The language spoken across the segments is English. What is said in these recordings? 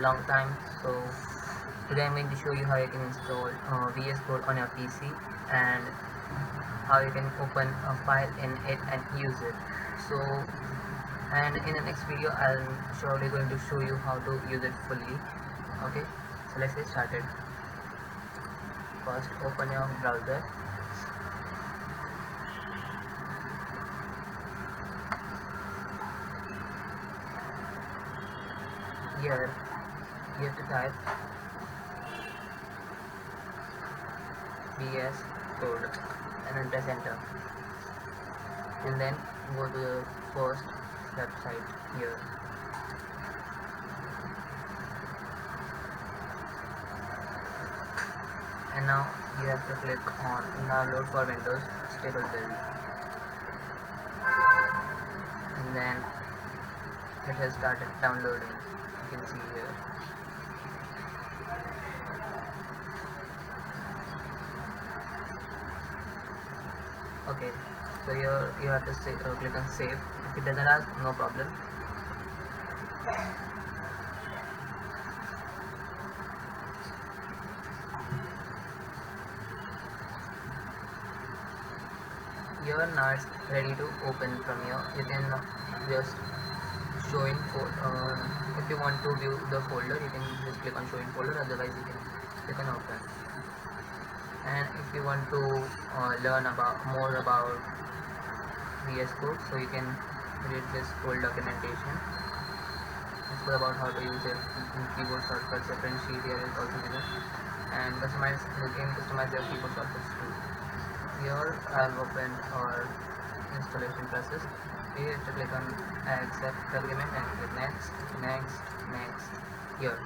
long time. So today I'm going to show you how you can install VS Code on your PC and how you can open a file in it and use it. So, and in the next video I'm surely going to show you how to use it fully. Okay, so let's get started. First open your browser. Here you have to type VS Code and then press enter, and then go to the first website here. And now you have to click on download for Windows stable build, and then it has started downloading. You can see here. Okay, so here you have to click on save. If it doesn't ask, no problem. Here now it's ready to open from here. You can just show in if you want to view the folder, you can just click on show in folder, otherwise you can click on open. And if you want to learn more about VS Code, so you can read this whole documentation. It's all about how to use it in keyboard shortcuts. Different sheet here is also given, and you can customize your keyboard shortcuts too. Here I've opened our installation process. Here you have to click on accept agreement and click next, next, next. Here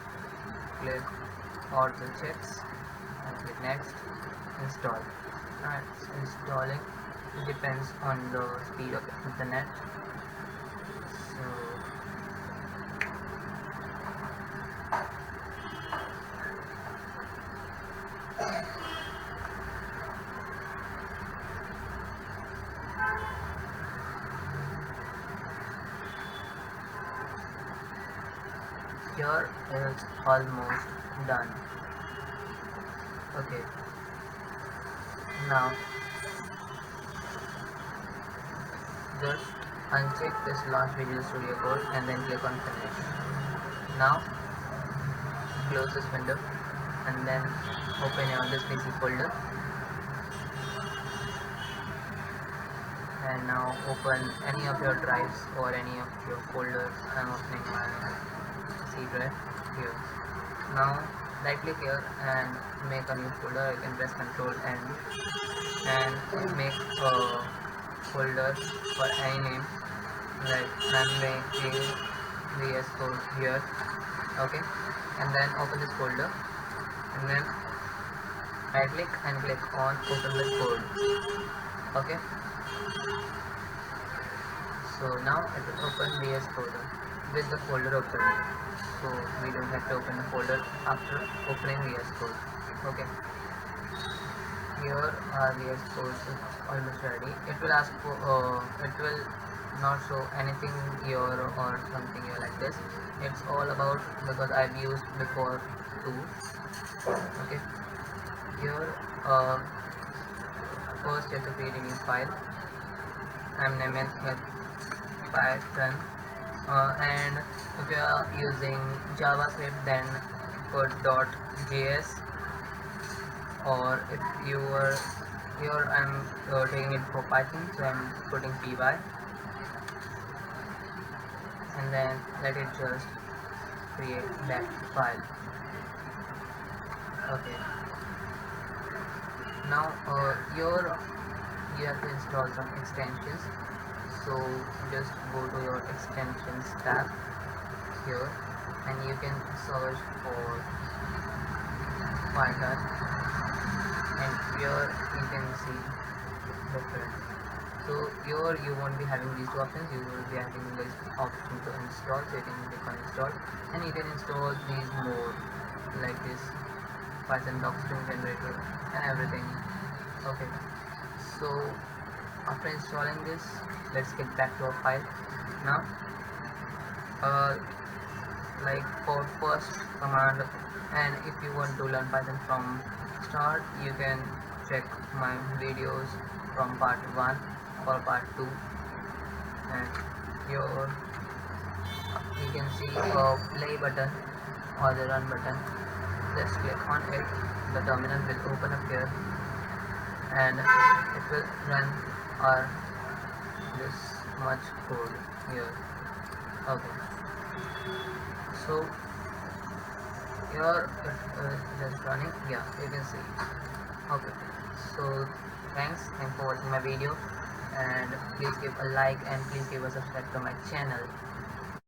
click all the checks and click next. Install. Now it's installing. It depends on the speed of the internet. So here is almost done. Okay, now just uncheck this launch Visual Studio Code and then click on finish. Now close this window and then open your this PC folder, and now open any of your drives or any of your folders. I'm opening my C drive here. Now right click here and make a new folder. You can press Ctrl N and make a folder for any name, like I'm making VS Code here. Okay, and then open this folder and then right click and click on open with code. Okay, so now it will open VS Code with the folder open, so we don't have to open the folder after opening VS Code. Okay, here our VS Code is almost ready. It will ask for it will not show anything here or something here like this. It's all about because I've used before too. Okay, here first you have to create a new file. I'm naming it Python, and if you are using JavaScript, then put .js, or if you are here, I'm taking it for Python, so I'm putting py, and then let it just create that file. Okay, now here you have to install some extensions, so just go to your extensions tab here and you can search for Python, and here you can see different. So here you won't be having these two options, you will be having this option to install, so you can click on install and you can install these more like this Python docstring generator and everything. Okay, so after installing this, let's get back to our file. Now like for first command. And if you want to learn Python from start, you can check my videos from part 1 or part 2. And your you can see a play button or the run button. Just click on it, the terminal will open up here and it will run our this much code here. Okay, so here it is just running. Yeah, you can see. Okay, so thanks for watching my video, and please give a like and please give a subscribe to my channel.